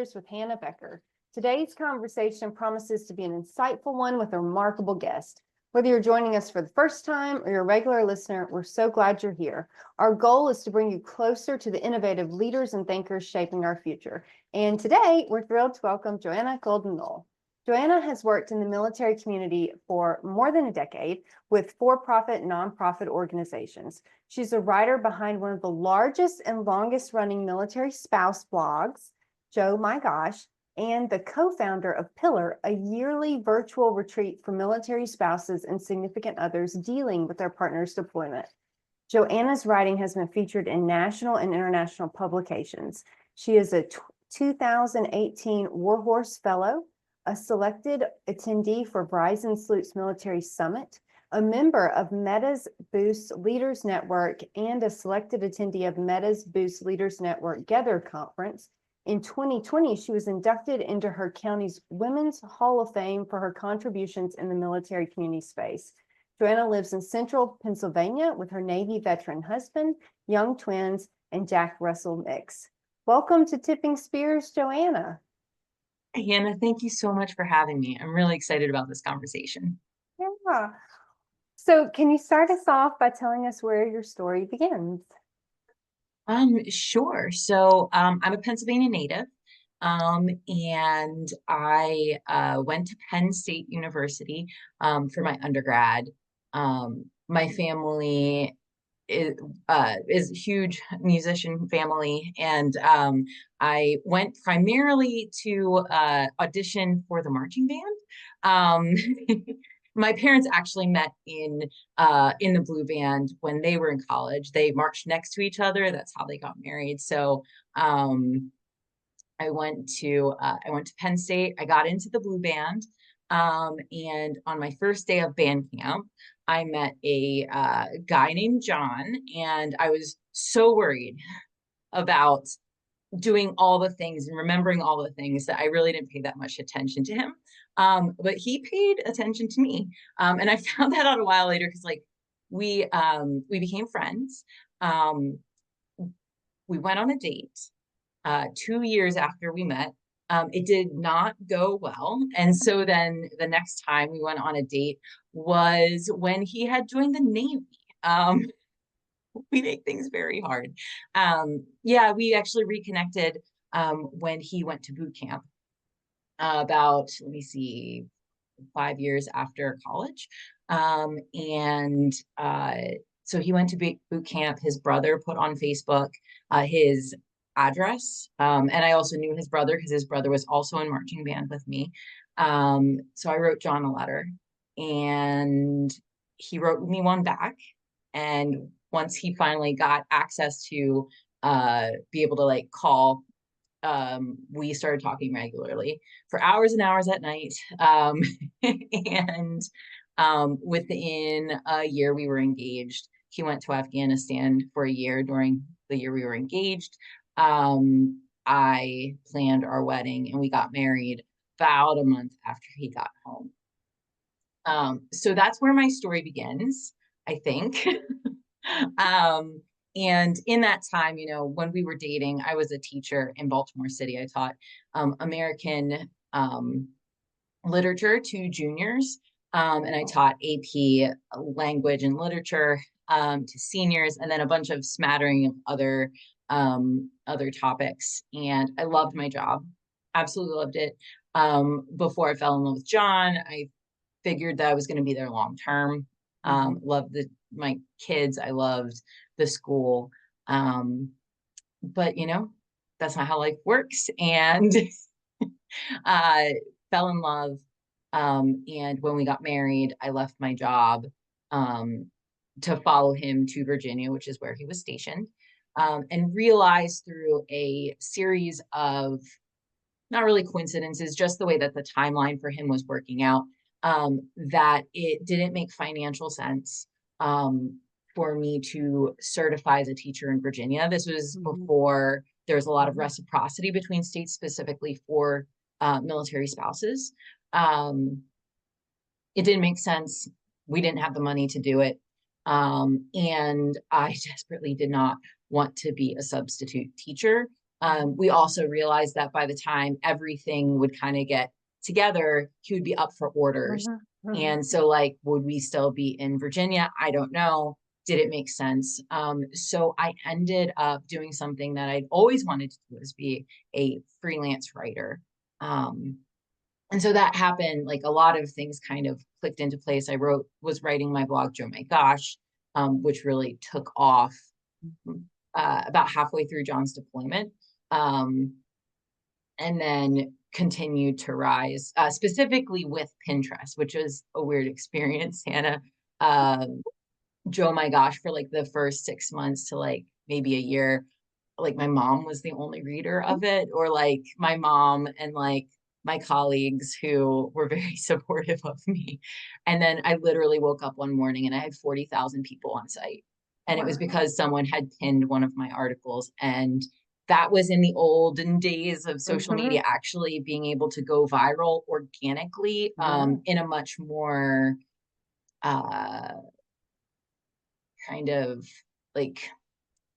Spears with Hannah Becker. Today's conversation promises to be an insightful one with a remarkable guest. Whether you're joining us for the first time or you're a regular listener, we're so glad you're here. Our goal is to bring you closer to the innovative leaders and thinkers shaping our future. And today, we're thrilled to welcome Joanna Guldin-Noll. Joanna has worked in the military community for more than a decade with for-profit and nonprofit organizations. She's a writer behind one of the largest and longest running military spouse blogs, Joe My Gosh, and the co-founder of Pillar, a yearly virtual retreat for military spouses and significant others dealing with their partner's deployment. Joanna's writing has been featured in national and international publications. She is a 2018 WarHorse Fellow, a selected attendee for Bryson Sloot's Military Summit, a member of Meta's Boost Leaders Network, and a selected attendee of Meta's Boost Leaders Network Gather Conference. In 2020, she was inducted into her county's Women's Hall of Fame for her contributions in the military community space. Joanna lives in central Pennsylvania with her Navy veteran husband, young twins, and Jack Russell mix. Welcome to Tipping Spears, Joanna. Hannah, thank you so much for having me. I'm really excited about this conversation. Yeah. So can you start us off by telling us where your story begins? Sure. So I'm a Pennsylvania native, and I went to Penn State University for my undergrad. My family is a huge musician family, and I went primarily to audition for the marching band. My parents actually met in the blue band when they were in college. They marched next to each other. That's how they got married. So I went to Penn State. I got into the blue band, and on my first day of band camp, I met a guy named John, and I was so worried about doing all the things and remembering all the things that I really didn't pay that much attention to him. But he paid attention to me. And I found that out a while later because we became friends. We went on a date 2 years after we met. It did not go well. And so then the next time we went on a date was when he had joined the Navy. We make things very hard. Yeah, we actually reconnected when he went to boot camp about, 5 years after college. And so he went to boot camp. His brother put on Facebook his address. And I also knew his brother because his brother was also in marching band with me. So I wrote John a letter, and he wrote me one back. And once he finally got access to be able to call, we started talking regularly for hours and hours at night. And within a year, we were engaged. He went to Afghanistan for a year. During the year we were engaged, I planned our wedding, and we got married about a month after he got home. So that's where my story begins, I think. And in that time, when we were dating, I was a teacher in Baltimore City. I taught American literature to juniors, and I taught AP language and literature to seniors, and then a bunch of smattering of other topics. And I loved my job, absolutely loved it. Before I fell in love with John, I figured that I was going to be there long term. Loved my kids. I loved the school. But that's not how life works. And fell in love. And when we got married, I left my job to follow him to Virginia, which is where he was stationed, and realized through a series of not really coincidences, just the way that the timeline for him was working out, that it didn't make financial sense for me to certify as a teacher in Virginia. This was before there was a lot of reciprocity between states, specifically for military spouses. It didn't make sense. We didn't have the money to do it. And I desperately did not want to be a substitute teacher We also realized that by the time everything would kind of get together, he would be up for orders. Mhm, mhm. And so, like, would we still be in Virginia? I don't know. Did it make sense? So I ended up doing something that I'd always wanted to do, is be a freelance writer. Um, and so that happened, like a lot of things kind of clicked into place. Was writing my blog, Joe My Gosh, which really took off about halfway through John's deployment. Um, and then continued to rise, specifically with Pinterest, which was a weird experience, Hannah. Um, Joe My Gosh, for like the first 6 months to like maybe a year, like my mom was the only reader of it, or like my mom and like my colleagues who were very supportive of me. And then I literally woke up one morning and I had 40,000 people on site. And it was Wow. because someone had pinned one of my articles. And that was in the olden days of social Mhm. media actually being able to go viral organically, Yeah. in a much more uh, kind of like,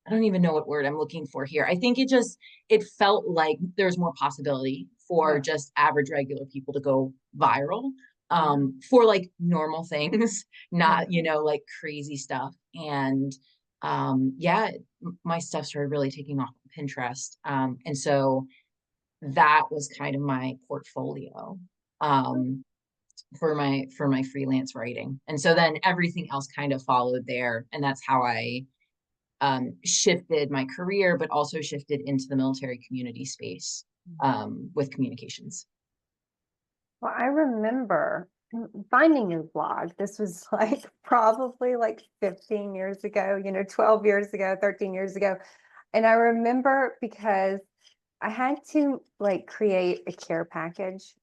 I don't even know what word I'm looking for here. I think it felt like there's more possibility for Yeah. just average regular people to go viral, Yeah. for like normal things, Yeah. not, like crazy stuff. And yeah, my stuff started really taking off on Pinterest. And so that was kind of my portfolio. Um, for my freelance writing. And so then everything else kind of followed there. And that's how I shifted my career, but also shifted into the military community space, with communications. Well, I remember finding your blog. This was like probably like 15 years ago, 12 years ago, 13 years ago. And I remember because I had to like create a care package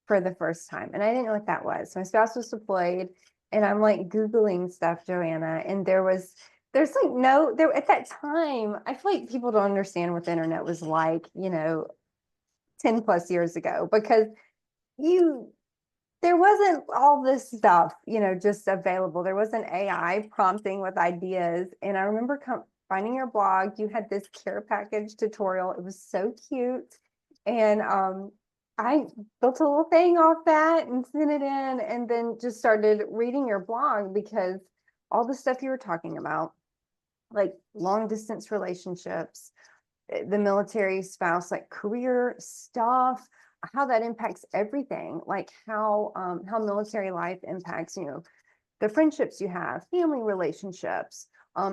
for the first time. And I didn't know what that was. My spouse was deployed and I'm like Googling stuff, Joanna, and there's like no there at that time. I feel like people don't understand what the internet was like, 10 plus years ago, because you there wasn't all this stuff, just available. There wasn't AI prompting with ideas. And I remember finding your blog. You had this care package tutorial. It was so cute. And I built a little thing off that and sent it in, and then just started reading your blog because all the stuff you were talking about, like long distance relationships, the military spouse, like career stuff, how that impacts everything, like how military life impacts, the friendships you have, family relationships,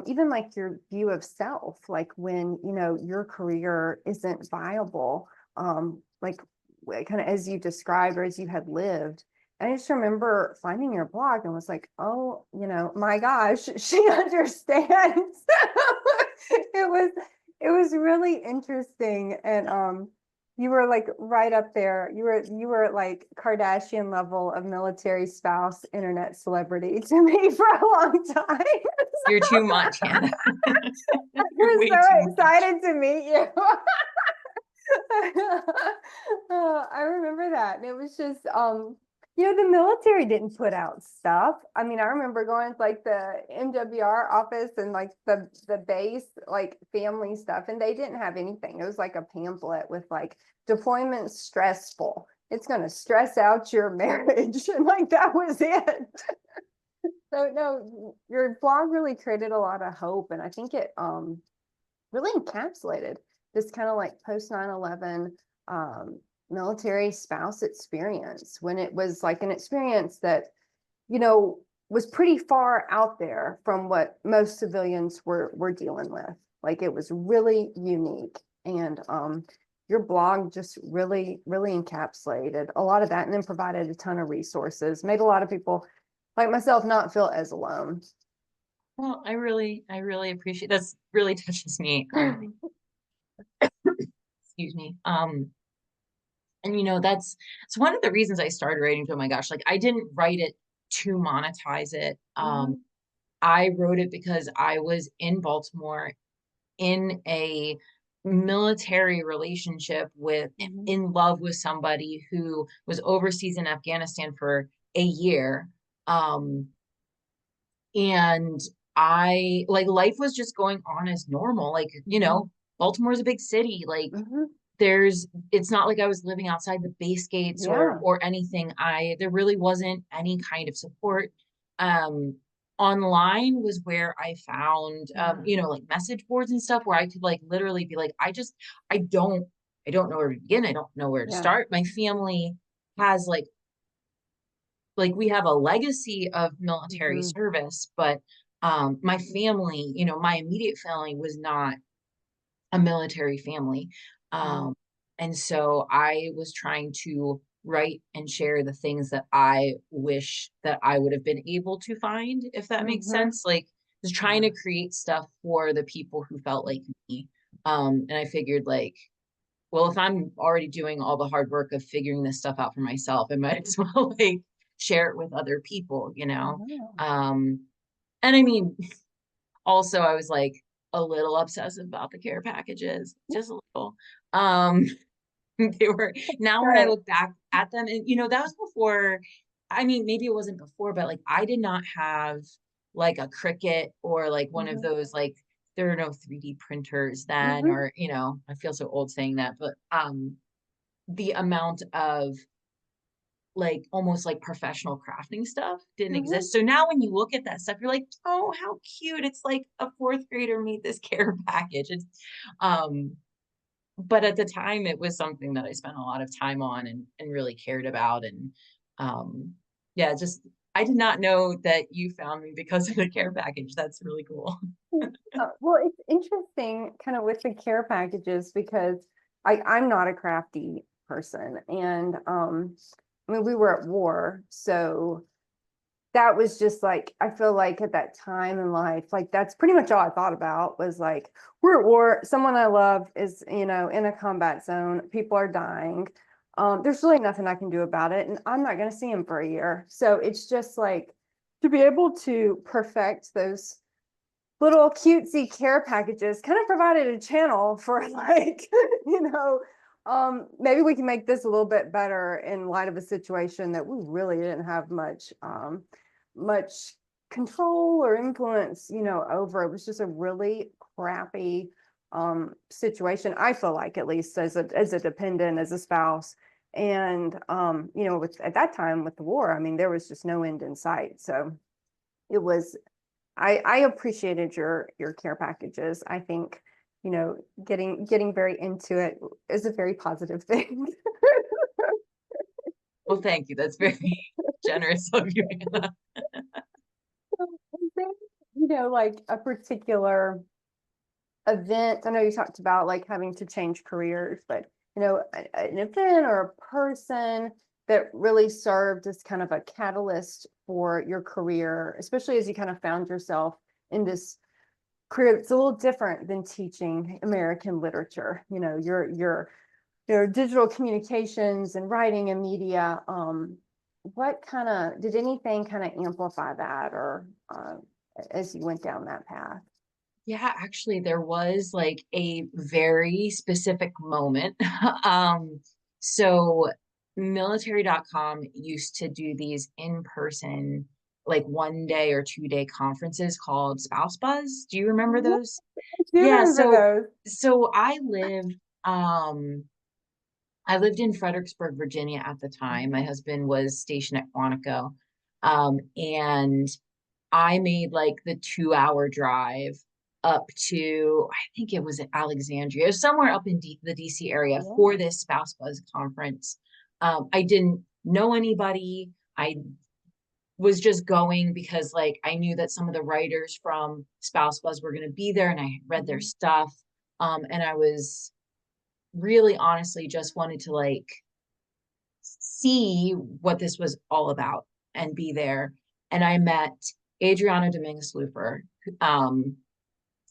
even like your view of self, like when your career isn't viable, like kind of as you described or as you had lived. And I just remember finding your blog and was like, oh, my gosh, she understands. it was it was really interesting. And you were like right up there. You were like Kardashian level of military spouse internet celebrity to me for a long time. You're too much, Hannah. I You're was way too so much. excited to meet you. Oh, I remember that. And it was just, the military didn't put out stuff. I mean, I remember going to like the MWR office and like the base, like family stuff, and they didn't have anything. It was like a pamphlet with like deployment stressful. It's going to stress out your marriage. And like that was it. So no, your blog really created a lot of hope. And I think it really encapsulated this kind of like post 9/11 military spouse experience, when it was like an experience that you know was pretty far out there from what most civilians were dealing with. Like it was really unique. And your blog just really encapsulated a lot of that, and then provided a ton of resources, made a lot of people like myself not feel as alone. Well, I really appreciate that's really touches me. Excuse me. And that's it's one of the reasons I started writing. Oh my gosh, like I didn't write it to monetize it. Mhm, I wrote it because I was in Baltimore in a military relationship mhm, in love with somebody who was overseas in Afghanistan for a year. Um, and I like life was just going on as normal. Like, mhm, Baltimore's a big city. Like Mhm. it's not like I was living outside the base gates Yeah. or anything. There really wasn't any kind of support. Um, Online was where I found, Yeah. like message boards and stuff where I could like literally be like, I don't, I don't know where to begin. I don't know where to Yeah. start. My family has like we have a legacy of military Mhm. service, but my family, my immediate family was not a military family. Yeah. Um, and so I was trying to write and share the things that I wish that I would have been able to find, if that makes Mhm. sense. Like just trying to Yeah. create stuff for the people who felt like me. And I figured like, well, if I'm already doing all the hard work of figuring this stuff out for myself, I might as well like share it with other people. Yeah. Um, and I mean, also I was like a little obsessive about the care packages, just a little. Um, they were now when I Right. look back at them, and that was before, I mean, maybe it wasn't before, but like I did not have like a Cricut or like one of Mhm. those like there are no 3D printers then, Mhm. or I feel so old saying that, but the amount of like almost like professional crafting stuff didn't Mhm. exist. So now when you look at that stuff, you're like, oh, how cute. It's like a fourth grader made this care package. Um, but at the time it was something that I spent a lot of time on and really cared about. And um, yeah, just I did not know that you found me because of the care package. That's really cool. Well, it's interesting kind of with the care packages because I'm not a crafty person. And I mean, we were at war. So that was just like, I feel like at that time in life, like that's pretty much all I thought about was like, we're at war. Someone I love is, in a combat zone. People are dying. There's really nothing I can do about it. And I'm not going to see him for a year. So it's just like to be able to perfect those little cutesy care packages kind of provided a channel for like, maybe we can make this a little bit better in light of a situation that we really didn't have much control or influence, over. It was just a really crappy situation. I feel like, at least as a dependent, as a spouse. And with at that time with the war, I mean, there was just no end in sight. So it was I appreciated your care packages. I think, getting very into it is a very positive thing. Well, thank you. That's very generous of you, Anna. So, is there, like a particular event? I know you talked about like having to change careers, but an event or a person that really served as kind of a catalyst for your career, especially as you kind of found yourself in this career that's a little different than teaching American literature. Your digital communications and writing and media. What kind of did anything kind of amplify that, or as you went down that path? Yeah, actually, there was like a very specific moment. So military.com used to do these in-person, like 1 day or 2 day conferences called Spouse Buzz. Do you remember Yeah, those? I do Yeah, remember so those. so I lived in Fredericksburg, Virginia at the time. My husband was stationed at Quantico. And I made like the 2 hour drive up to, I think it was at Alexandria, it was somewhere up in the DC area Yeah. for this Spouse Buzz conference. I didn't know anybody. I was just going because like I knew that some of the writers from Spouse Buzz were going to be there and I read their Mhm. stuff. And I was really honestly just wanted to like see what this was all about and be there. And I met Adriana Dominguez Luper um,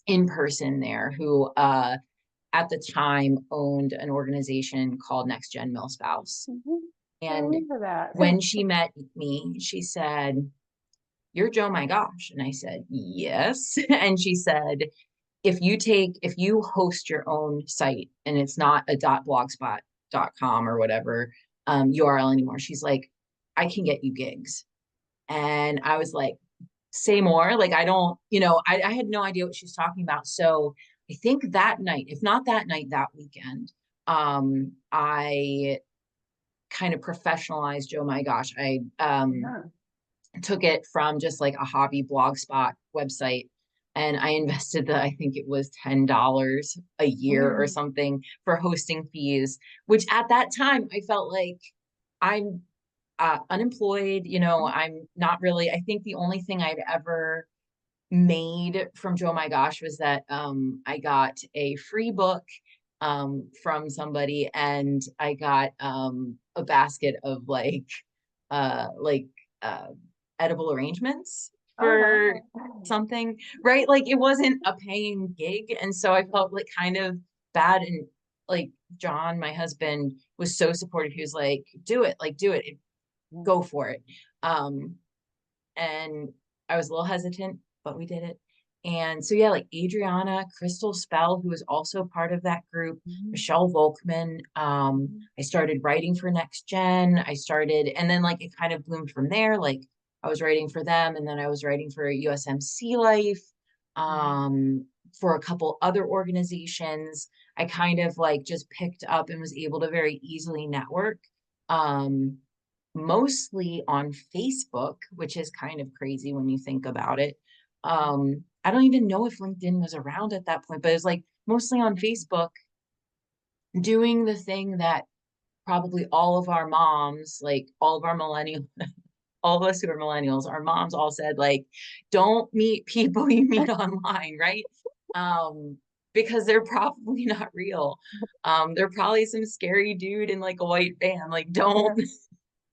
in person there, who at the time owned an organization called Next Gen Millspouse. Mhm. I And remember that. when she met me, she said, "You're Joe, my gosh." And I said, "Yes." And she said, if you host your own site and it's not a .blogspot.com or whatever URL anymore, she's like, I can get you gigs. And I was like, say more. Like, I don't, I had no idea what she was talking about. So I think that night, if not that night, that weekend, I kind of professionalized Oh My Gosh. I Yeah. took it from just like a hobby blog spot website, and I invested I think it was $10 a year or Mm. something for hosting fees, which at that time I felt like I'm unemployed, I'm not really, I think the only thing I'd ever made from Joe My Gosh was that I got a free book from somebody, and I got a basket of like uh edible arrangements Oh, for wow. something, right? Like it wasn't a paying gig, and so I felt like kind of bad. And like John, my husband, was so supportive. He was like, do it, like do it, go for it. um and I was a little hesitant, but we did it. And so, yeah, like Adriana, Crystal Spell, who was also part of that group, Mhm. Michelle Volkman. Mhm. I started writing for Next Gen. And then like it kind of bloomed from there. Like I was writing for them, and then I was writing for USMC Life, Mhm. for a couple other organizations. I kind of like just picked up and was able to very easily network. Um, Mostly on Facebook, which is kind of crazy when you think about it. I don't even know if LinkedIn was around at that point, but it was like mostly on Facebook, doing the thing that probably all of our moms, like all of our millennial, all of us who are millennials, our moms all said, like, don't meet people you meet online, right? Um, because they're probably not real. They're probably some scary dude in like a white van. Like, Yeah.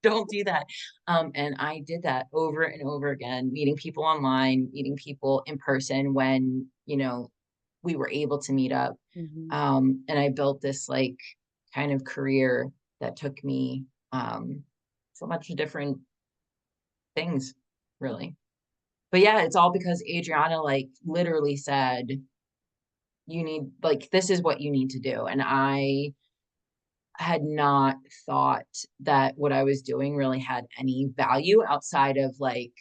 don't do that. And I did that over and over again, meeting people online, meeting people in person when, we were able to meet up. Mhm. And I built this like kind of career that took me so much different things, really. But yeah, it's all because Adriana like literally said, you need, like, this is what you need to do. And I had not thought that what I was doing really had any value outside of like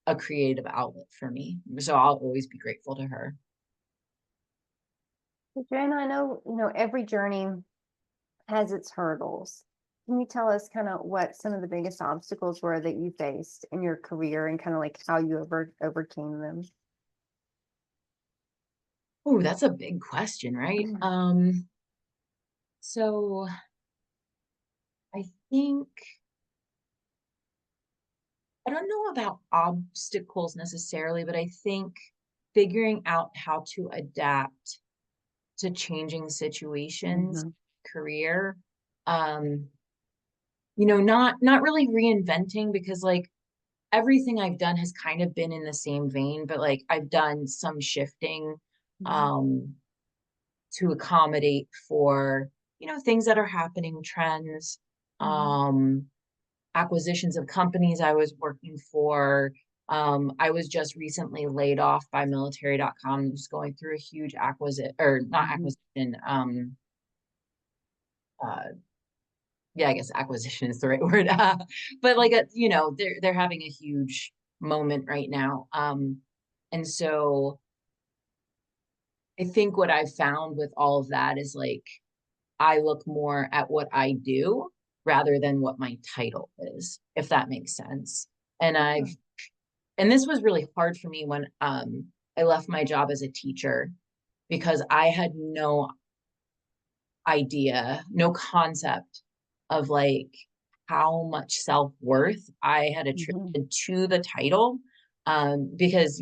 a creative outlet for me. So I'll always be grateful to her. So, Joanna, I know, every journey has its hurdles. Can you tell us kind of what some of the biggest obstacles were that you faced in your career and kind of like how you overcame them? Oh, that's a big question, right? So I think I don't know about obstacles necessarily, but I think figuring out how to adapt to changing situations, Mhm. career, um, not really reinventing, because like everything I've done has kind of been in the same vein, but like I've done some shifting Mhm. um to accommodate for, things that are happening, trends, Mhm. um, acquisitions of companies I was working for. I was just recently laid off by military.com, just going through a huge acquisition, or not Mhm. acquisition, uh, yeah, I guess acquisition is the right word. But like they're having a huge moment right now. And so I think what I've found with all of that is like I look more at what I do rather than what my title is, if that makes sense. And Yeah. this was really hard for me when I left my job as a teacher, because I had no idea, no concept of like how much self-worth I had Mhm. attributed to the title. Because,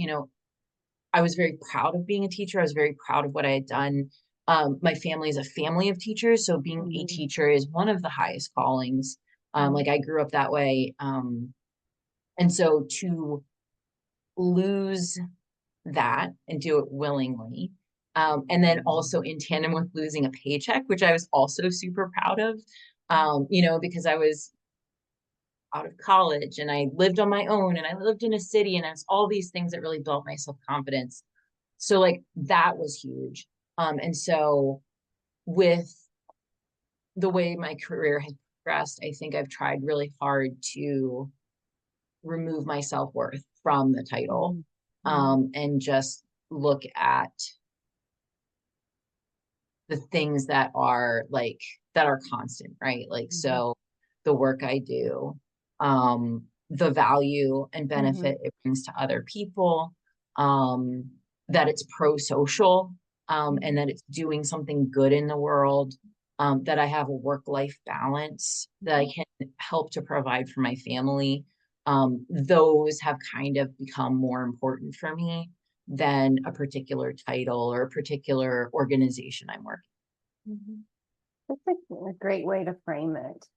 I was very proud of being a teacher. I was very proud of what I had done. My family is a family of teachers, so being a Mhm. teacher is one of the highest callings. Mhm. Like I grew up that way. And so to lose that and do it willingly. And then also in tandem with losing a paycheck, which I was also super proud of, because I was out of college and I lived on my own and I lived in a city, and it's all these things that really built my self-confidence. So like that was huge. And so with the way my career has progressed, I think I've tried really hard to remove my self-worth from the title, Mhm. Mhm. and just look at the things that are constant, right? Like, Mhm. so the work I do, the value and Mhm. benefit it brings to other people, um, that it's pro-social, and Mhm. that it's doing something good in the world, that I have a work-life balance, that I Mhm. can help to provide for my family. Those have kind of become more important for me than a particular title or a particular organization I'm working. Mhm. That's a great way to frame it.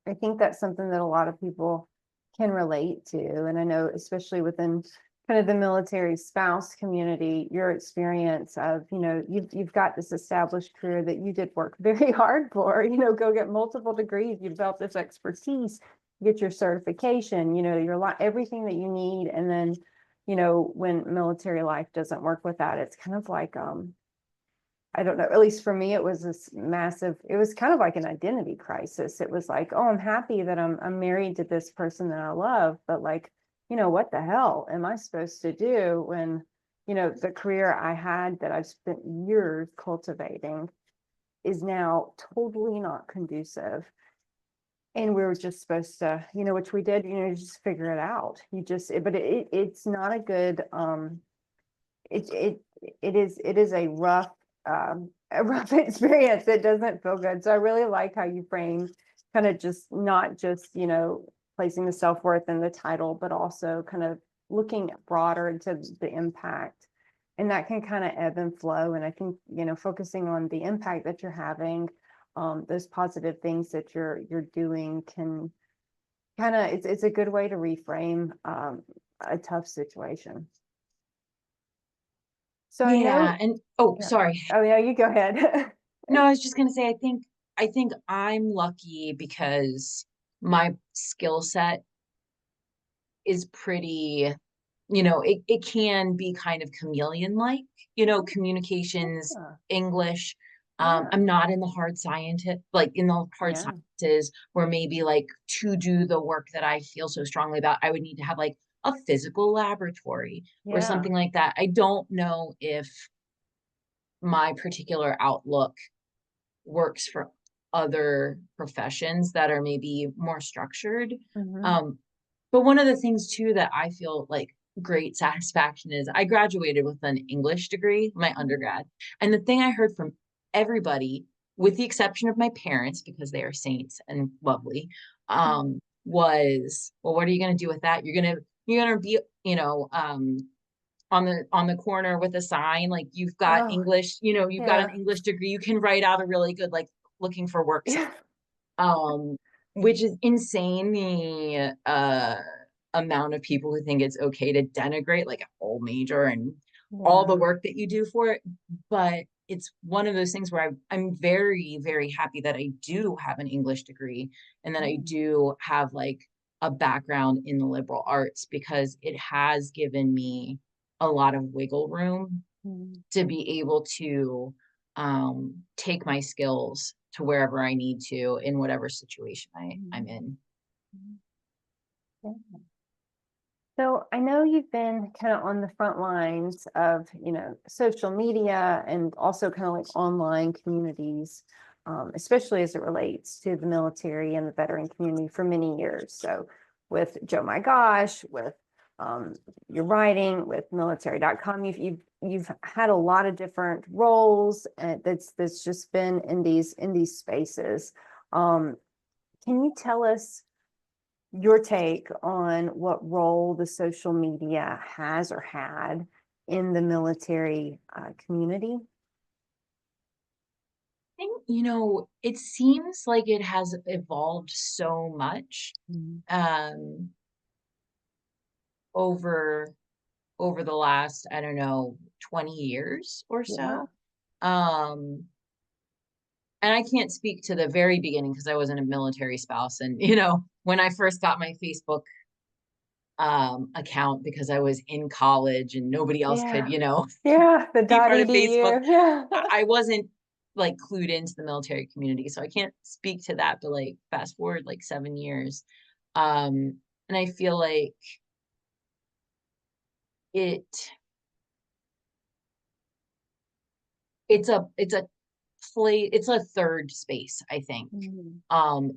I think that's something that a lot of people can relate to. And I know, especially within kind of the military spouse community, your experience of, you've got this established career that you did work very hard for, go get multiple degrees, you develop this expertise, get your certification, your lot, everything that you need. And then, when military life doesn't work with that, it's kind of like, I don't know, at least for me, it was this massive, it was kind of like an identity crisis. It was like, oh, I'm happy that I'm married to this person that I love, but like, what the hell am I supposed to do when, the career I had that I've spent years cultivating is now totally not conducive. And we were just supposed to, which we did, you just figure it out. But it's not a good, it it is a rough experience. It doesn't feel good. So I really like how you frame kind of just not just placing the self-worth in the title, but also kind of looking broader into the impact, and that can kind of ebb and flow. And I think focusing on the impact that you're having, those positive things that you're doing can kind of, it's a good way to reframe a tough situation. So I Yeah, know. and oh, Yeah. sorry. Oh, yeah, you go ahead. No, I was just gonna say, I think I'm lucky because my skill set is pretty, it can be kind of chameleon-like, communications, Yeah, English. yeah, I'm not in the hard science, like in the hard yeah, sciences, where maybe like to do the work that I feel so strongly about, I would need to have like a physical laboratory or yeah. something like that. I don't know if my particular outlook works for other professions that are maybe more structured. Mhm, Um, but one of the things too that I feel like great satisfaction is I graduated with an English degree, my mhm. undergrad. And the thing I heard from everybody, with the exception of my parents, because they are saints and lovely, was, well, what are you going to do with that? You're gonna be, on the corner with a sign like you've got Oh, English, you've got an yeah, English degree, you can write out a really good like looking for work sign. yeah, Um, which is insane, the amount of people who think it's okay to denigrate like a whole major and all the yeah. work that you do for it. But it's one of those things where I'm very, very happy that I do have an English degree and that I Mm, do have like a background in the liberal arts, because it has given me a lot of wiggle room mm, to be able to take my skills to wherever I need to in whatever situation I'm mhm, in. mhm. Yeah. So I know you've been kind of on the front lines of, social media and also kind of like online communities, especially as it relates to the military and the veteran community for many years. So with Joe My Gosh, with your writing, with military.com, you've had a lot of different roles, and that's just been in these spaces. Um, can you tell us your take on what role the social media has or had in the military community? I think, it seems like it has evolved so much Mhm. um, over over the last, I don't know, 20 years or Yeah. so. Um, and I can't speak to the very beginning because I wasn't a military spouse. And, when I first got my Facebook account, because I was in college and nobody else could, Yeah. Yeah. The be dot part of Facebook. edu. Yeah. I wasn't like clued into the military community, so I can't speak to that. But like fast forward like 7 years, and I feel like it it's a third space, I think,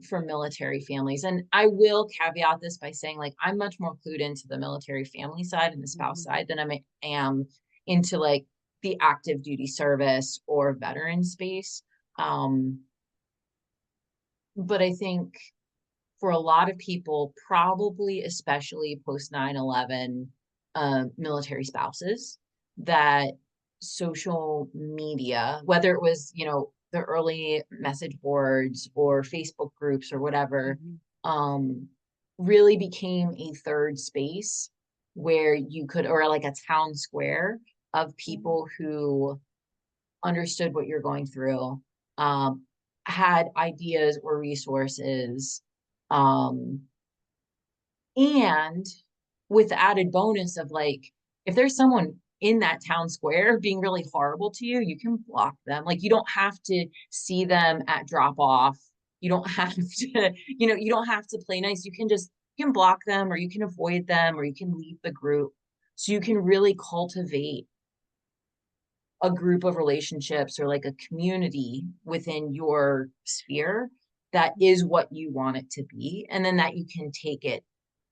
for military families. And I will caveat this by saying, like, I'm much more clued into the military family side and the spouse side than I am into like the active duty service or veteran space. But I think for a lot of people, probably especially post 9/11, military spouses, that social media, whether it was, the early message boards or Facebook groups or whatever, um, really became a third space where you could, or like a town square of people who understood what you're going through, um, had ideas or resources, um, and with the added bonus of like, if there's someone in that town square being really horrible to you, you can block them. Like, you don't have to see them at drop off. You don't have to, you don't have to play nice. You can block them, or you can avoid them, or you can leave the group. So you can really cultivate a group of relationships or like a community within your sphere that is what you want it to be. And then that you can take it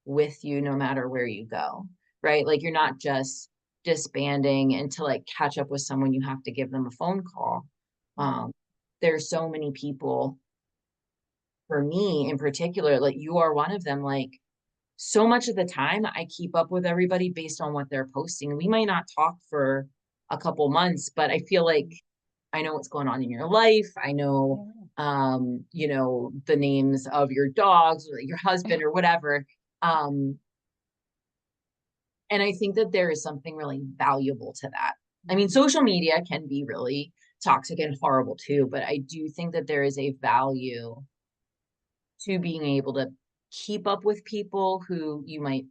with you no matter where you go, right? Like, you're not just disbanding, and to like catch up with someone, you have to give them a phone call. There's so many people, for me in particular, like you are one of them, like, so much of the time I keep up with everybody based on what they're posting. We might not talk for a couple months, but I feel like I know what's going on in your life. I know, the names of your dogs or your husband or whatever. And I think that there is something really valuable to that. I mean, social media can be really toxic and horrible too, but I do think that there is a value to being able to keep up with people who you might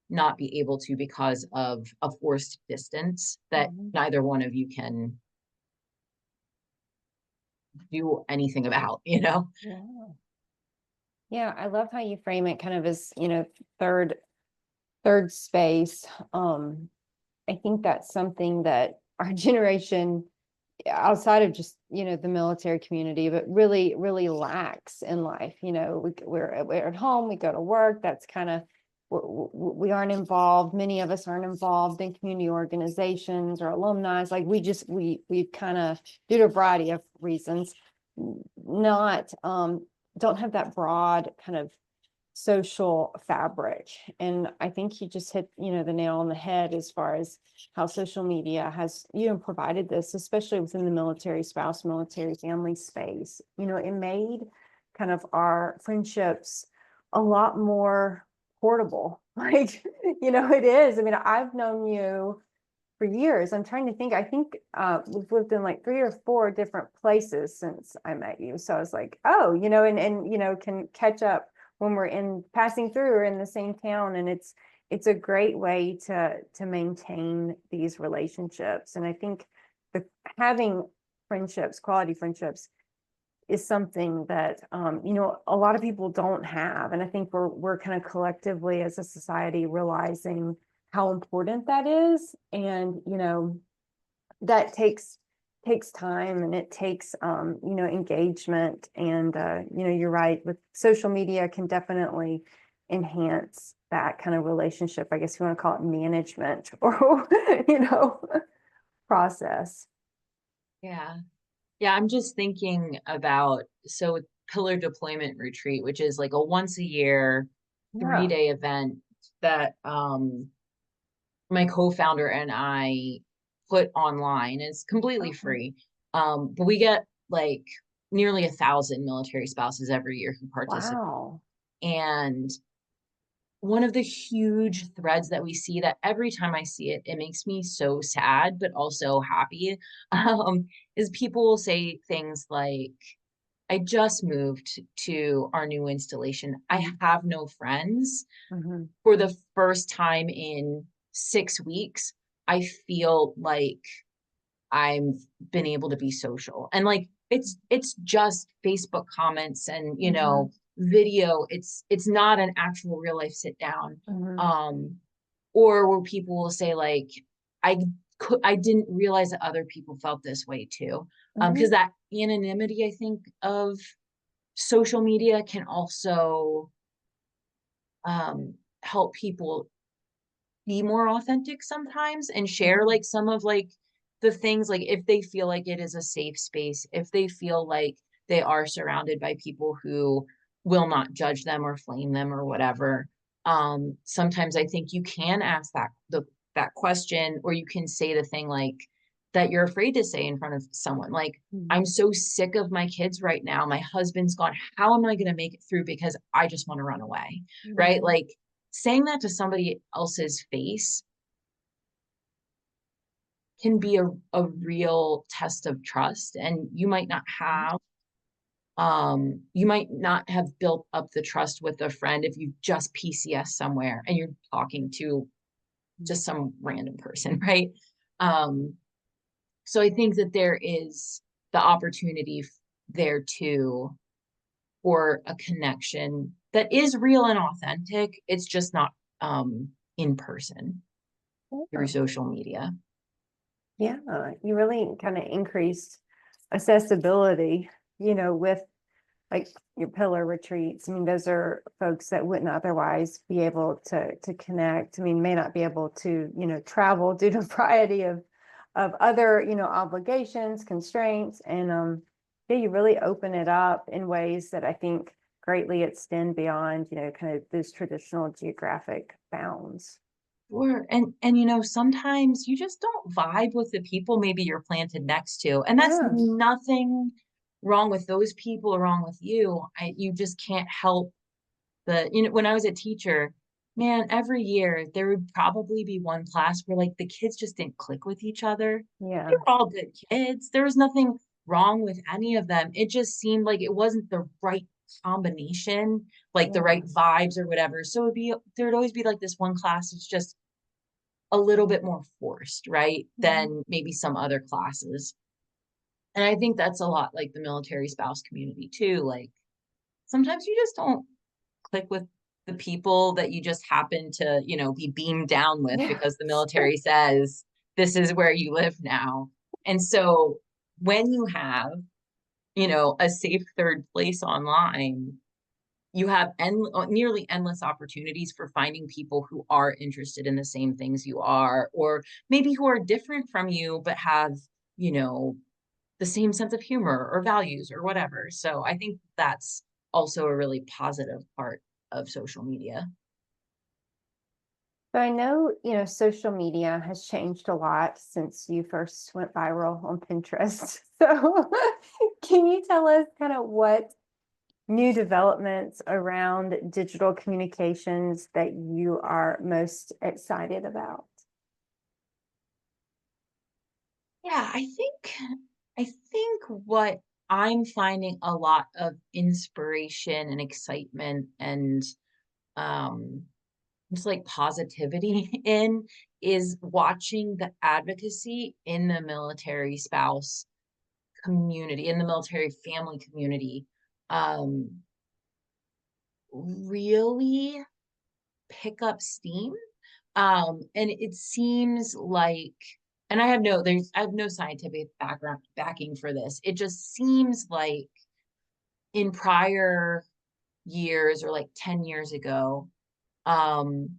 not be able to because of a forced distance that neither one of you can do anything about, Yeah. Yeah, I love how you frame it kind of as, third space. I think that's something that our generation, outside of just, the military community, but really, really lacks in life. We're at home, we go to work. That's kind of, we aren't involved. Many of us aren't involved in community organizations or alumni. Like we kind of, due to a variety of reasons, not, don't have that broad kind of social fabric. And I think you just hit, the nail on the head as far as how social media has, provided this, especially within the military spouse, military family space. It made kind of our friendships a lot more portable. Like, it is. I mean, I've known you for years. I'm trying to think. I think we've lived in like 3 or 4 different places since I met you. So I was like, oh, and can catch up when we're passing through or in the same town. And it's a great way to maintain these relationships. And I think having friendships, quality friendships, is something that a lot of people don't have. And I think we're kind of collectively as a society realizing how important that is. And that takes time, and it takes engagement. And you're right, with social media can definitely enhance that kind of relationship. I guess you want to call it management or process. Yeah. Yeah, I'm just thinking about, so Pillar Deployment Retreat, which is like a once a year Yeah. 3-day event that my co-founder and I put online. It's completely free. But we get like nearly 1,000 military spouses every year who participate. Wow. And one of the huge threads that we see, that every time I see it, it makes me so sad, but also happy, is people will say things like, I just moved to our new installation. I have no friends. For the first time in 6 weeks, I feel like I've been able to be social. And like, it's just Facebook comments and, video. It's not an actual real life sit down. Or where people will say like, I I didn't realize that other people felt this way too. Mhm. Because that anonymity, I think, of social media can also help people be more authentic sometimes and share like some of like the things, like if they feel like it is a safe space, if they feel like they are surrounded by people who will not judge them or flame them or whatever. Sometimes I think you can ask that question, or you can say the thing like that you're afraid to say in front of someone, like, I'm Mhm. so sick of my kids right now, my husband's gone, how am I going to make it through because I just want to run away, right? Mhm. Like saying that to somebody else's face can be a real test of trust, and you might not have built up the trust with a friend if you just PCS somewhere and you're talking to just some random person, right? um so I think that there is the opportunity there too for a connection that is real and authentic. It's just not in person through Yeah. social media. Yeah, you really kind of increased accessibility, with like your pillar retreats. I mean, those are folks that wouldn't otherwise be able to connect. I mean, may not be able to, travel due to a variety of other, obligations, constraints, and yeah, you really open it up in ways that I think greatly extend beyond, kind of those traditional geographic bounds. Sure. And sometimes you just don't vibe with the people maybe you're planted next to. And that's Yeah, nothing wrong with those people or wrong with you. You just can't help when I was a teacher, man, every year there would probably be one class where like the kids just didn't click with each other. They yeah, were all good kids. There was nothing wrong with any of them. It just seemed like it wasn't the right combination, like the yeah. right vibes or whatever. So there'd always be like this one class that's just a little bit more forced, right, Mhm. than maybe some other classes. And I think that's a lot like the military spouse community too. Like sometimes you just don't click with the people that you just happen to, be beamed down with Yeah. because the military says this is where you live now. And so when you have, a safe third place online, you have nearly endless opportunities for finding people who are interested in the same things you are, or maybe who are different from you, but have, you know, the same sense of humor or values or whatever. So I think that's also a really positive part of social media. So I know, social media has changed a lot since you first went viral on Pinterest. So can you tell us kind of what new developments around digital communications that you are most excited about? Yeah, I think what I'm finding a lot of inspiration and excitement and um just like positivity in is watching the advocacy in the military spouse community, in the military family community, um, really pick up steam. And it seems like, and I have no scientific background backing for this. It just seems like in prior years or like 10 years ago, um,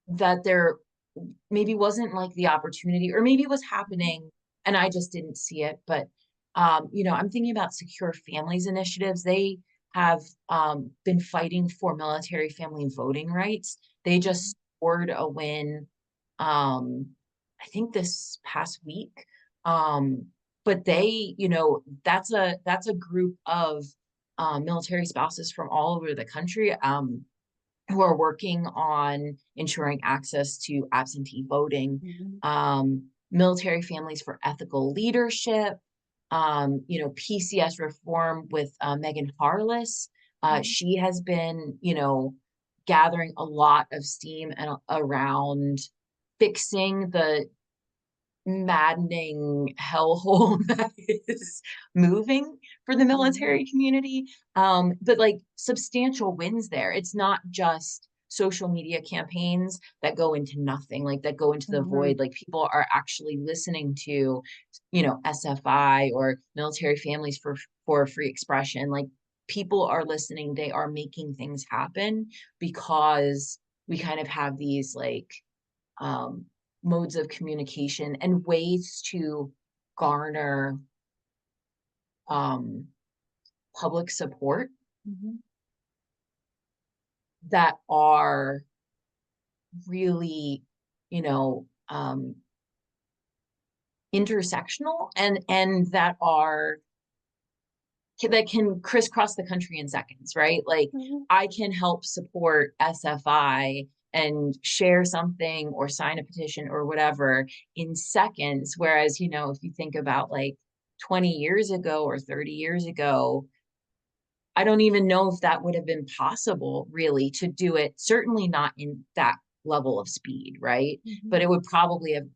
that there maybe wasn't like the opportunity, or maybe it was happening and I just didn't see it. But I'm thinking about Secure Families initiatives. They have been fighting for military family voting rights. They just scored a win, um, I think this past week. Um, but that's a group of military spouses from all over the country. Who are working on ensuring access to absentee voting, Mhm. military families for ethical leadership, PCS reform with Megan Harless. Mhm. She has been, gathering a lot of steam and around fixing the maddening hellhole that is moving for the Mhm. military community. But like substantial wins there. It's not just social media campaigns that go into nothing, like that go into the Mhm. void. Like people are actually listening to, you know, SFI or military families for free expression. Like people are listening, they are making things happen because we kind of have these like um, modes of communication and ways to garner um, public support Mhm. that are really, you know, intersectional and that can crisscross the country in seconds, right? Like Mhm. I can help support SFI and share something or sign a petition or whatever in seconds. Whereas, you know, if you think about like 20 years ago or 30 years ago, I don't even know if that would have been possible really to do it, certainly not in that level of speed, right? Mhm. But it would probably have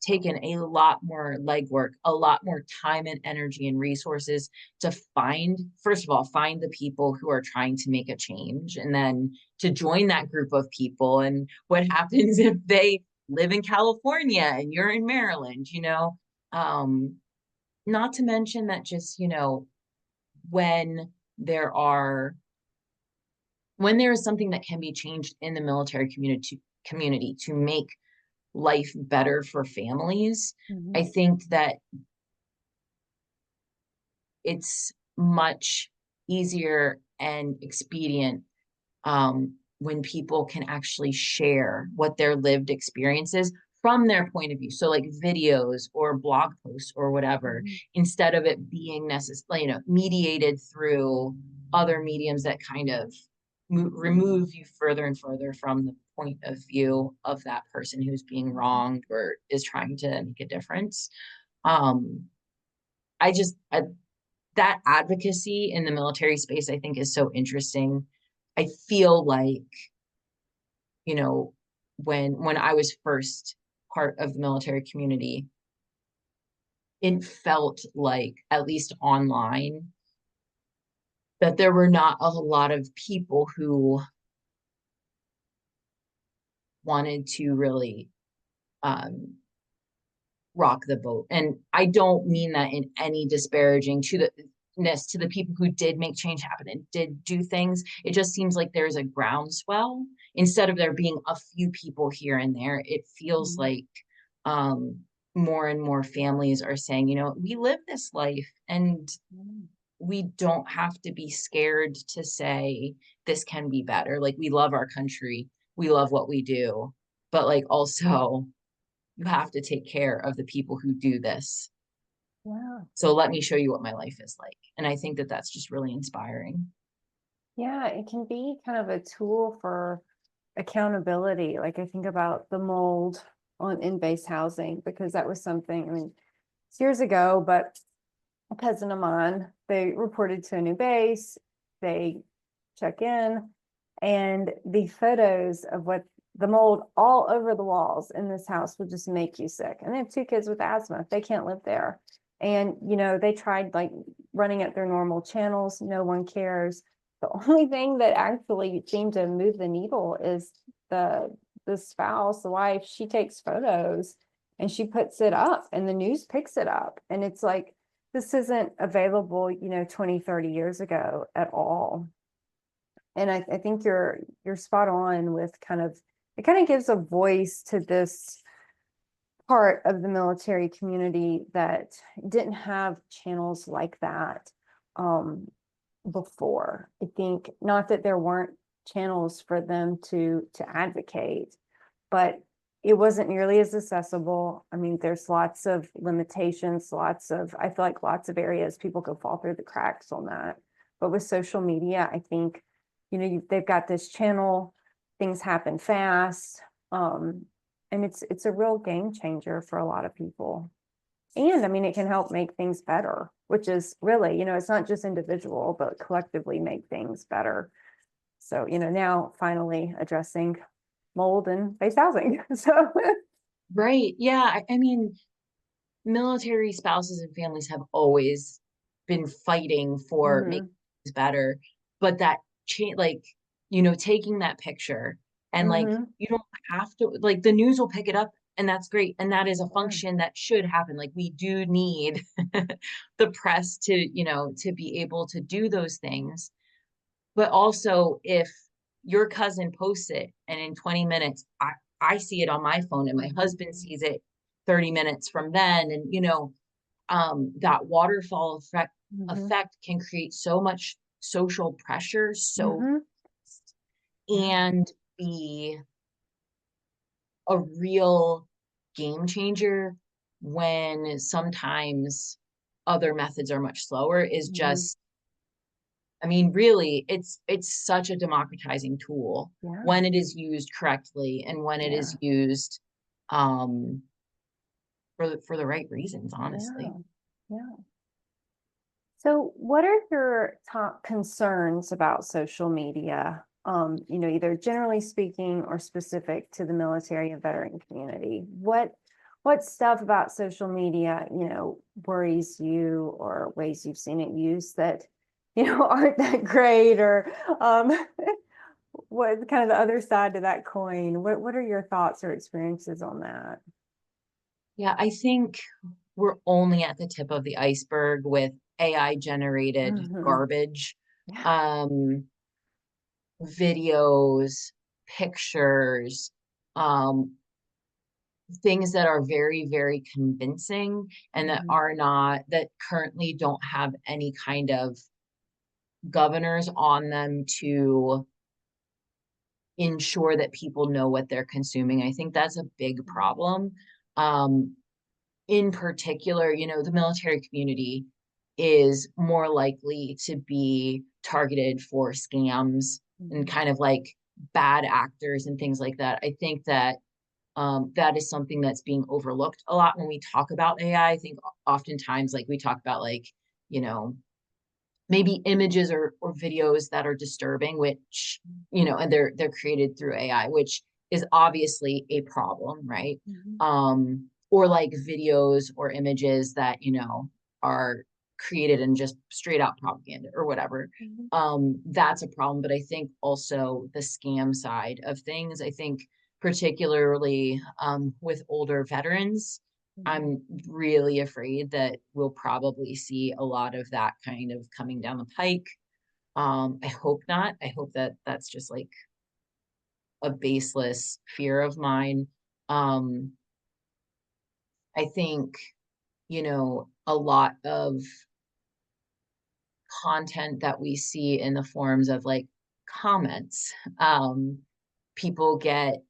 taken a lot more legwork, a lot more time and energy and resources to find, first of all, find the people who are trying to make a change and then to join that group of people. And what happens if they live in California and you're in Maryland, you know? Um, Not to mention that just, you know, when there are when there is something that can be changed in the military community to make life better for families, I Mhm. think that it's much easier and expedient when people can actually share what their lived experiences from their point of view. So like videos or blog posts or whatever, Mhm. instead of it being necessarily, you know, mediated through other mediums that kind of remove you further and further from the point of view of that person who's being wronged or is trying to make a difference. Um, I that advocacy in the military space, I think, is so interesting. I feel like, you know, when I was first part of the military community, it felt like, at least online, that there were not a lot of people who wanted to really um, rock the boat. And I don't mean that in any disparaging to the people who did make change happen and did do things. It just seems like there's a groundswell instead of there being a few people here and there. It feels Mhm. like um, more and more families are saying, you know, we live this life and Mhm. we don't have to be scared to say this can be better. Like we love our country, we love what we do, but like also you have to take care of the people who do this. Yeah. So let me show you what my life is like. And I think that that's just really inspiring. Yeah, it can be kind of a tool for accountability. Like I think about the mold on in-base housing because that was something, I mean, it's years ago, but a cousin of mine, they reported to a new base, they check in, and the photos of what the mold all over the walls in this house would just make you sick. And they have two kids with asthma, they can't live there. And, you know, they tried like running at their normal channels, no one cares. The only thing that actually seemed to move the needle is the the spouse, the wife, she takes photos and she puts it up and the news picks it up. And it's like, this isn't available, you know, 20, 30 years ago at all. And I think you're spot on with kind of it kind of gives a voice to this part of the military community that didn't have channels like that before. I think not that there weren't channels for them to advocate, but it wasn't nearly as accessible. I mean, there's lots of limitations, I feel like lots of areas people could fall through the cracks on that. But with social media, I think, you know, they've got this channel, things happen fast. Um, and it's a real game changer for a lot of people. And I mean, it can help make things better, which is really, you know, it's not just individual, but collectively make things better. So, you know, now finally addressing mold and base housing. So, Right. Yeah. I mean, military spouses and families have always been fighting for making mhm. things better, but that change, like taking that picture and like, Mm-hmm. you don't have to, like, the news will pick it up and that's great. And that is a Yeah. function that should happen. Like, we do need the press to, to be able to do those things. But also, if your cousin posts it and in 20 minutes, I see it on my phone and my Mm-hmm. husband sees it 30 minutes from then, and that waterfall Mm-hmm. effect can create so much social pressure, so Mm-hmm. Yeah. and be a real game changer when sometimes other methods are much slower, is Mm-hmm. just, I mean, really, it's such a democratizing tool Yeah. when it is used correctly and when it is Yeah. used um for the right reasons, Yeah. honestly. Yeah. So, what are your top concerns about social media? Either generally speaking or specific to the military and veteran community. What stuff about social media, worries you, or ways you've seen it used that, aren't that great, or um, what kind of the other side to that coin? What are your thoughts or experiences on that? Yeah, I think we're only at the tip of the iceberg with AI generated Hmm. garbage, Yeah. um, videos, pictures, um, things that are very, very convincing and that Hmm. are not, that currently don't have any kind of governors on them to ensure that people know what they're consuming. I think that's a big problem. Um, in particular, the military community is more likely to be targeted for scams and Hmm. kind of like bad actors and things like that. I think that that is something that's being overlooked a lot when we talk about AI. I think oftentimes, like, we talk about, like, you know, maybe images or videos that are disturbing, which, and they're created through AI, which is obviously a problem, right? Hmm. Or like videos or images that, are created in just straight out propaganda or whatever. Hmm. That's a problem. But I think also the scam side of things, I think particularly with older veterans, Hmm. I'm really afraid that we'll probably see a lot of that kind of coming down the pike. I hope not. I hope that that's just like a baseless fear of mine. Um, I think, a lot of content that we see in the forms of like comments, people get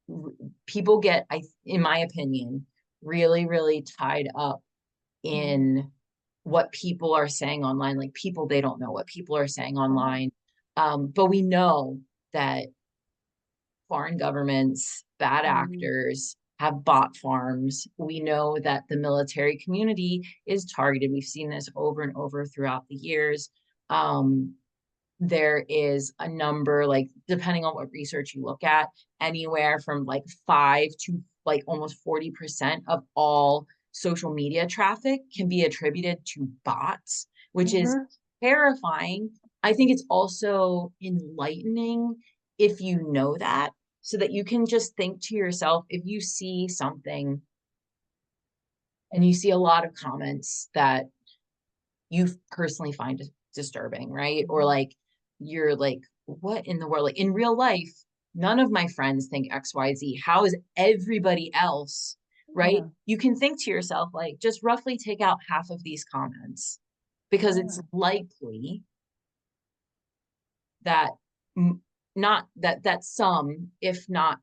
in my opinion, really, really tied up Hmm. in what people are saying online. Like, people, they don't know what people are saying Yeah. online. But we know that foreign governments, bad Mhm. actors have bot farms. We know that the military community is targeted. We've seen this over and over throughout the years. Um, there is a number, like, depending on what research you look at, anywhere from like 5 to like almost 40% of all social media traffic can be attributed to bots, which is Mhm. terrifying. I think it's also enlightening if you know that, so that you can just think to yourself, if you see something and you see a lot of comments that you personally find disturbing, right? Or Mhm. like, you're like, what in the world? Like, in real life, none of my friends think XYZ. How is everybody else, right? Yeah. You can think to yourself, like, just roughly take out half of these comments, because it's Yeah. likely that not that some, if not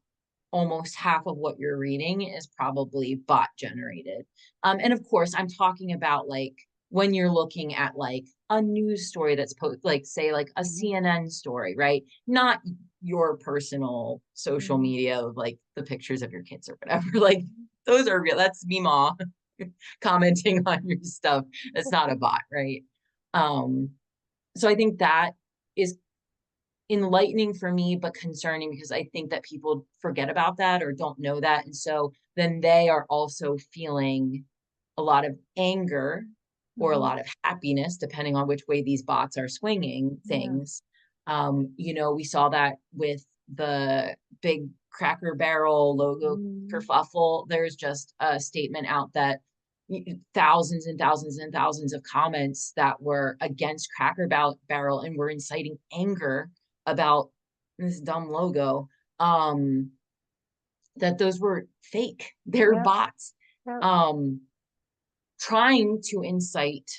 almost half of what you're reading, is probably bot generated. And of course, I'm talking about like when you're looking at like a news story that's like, say, like a Mhm. CNN story, right? Not your personal social Mhm. media of like the pictures of your kids or whatever. Like, those are real. That's me, ma, commenting on your stuff. That's not a bot, right? Um, so I think that is enlightening for me, but concerning, because I think that people forget about that or don't know that. And so then they are also feeling a lot of anger or a Mhm. lot of happiness, depending on which way these bots are swinging Yeah. things. You know, we saw that with the big Cracker Barrel logo kerfuffle. There's just a statement out that thousands and thousands and thousands of comments that were against Barrel and were inciting anger about this dumb logo. That those were fake. They're Yeah. bots. Yeah. Trying to incite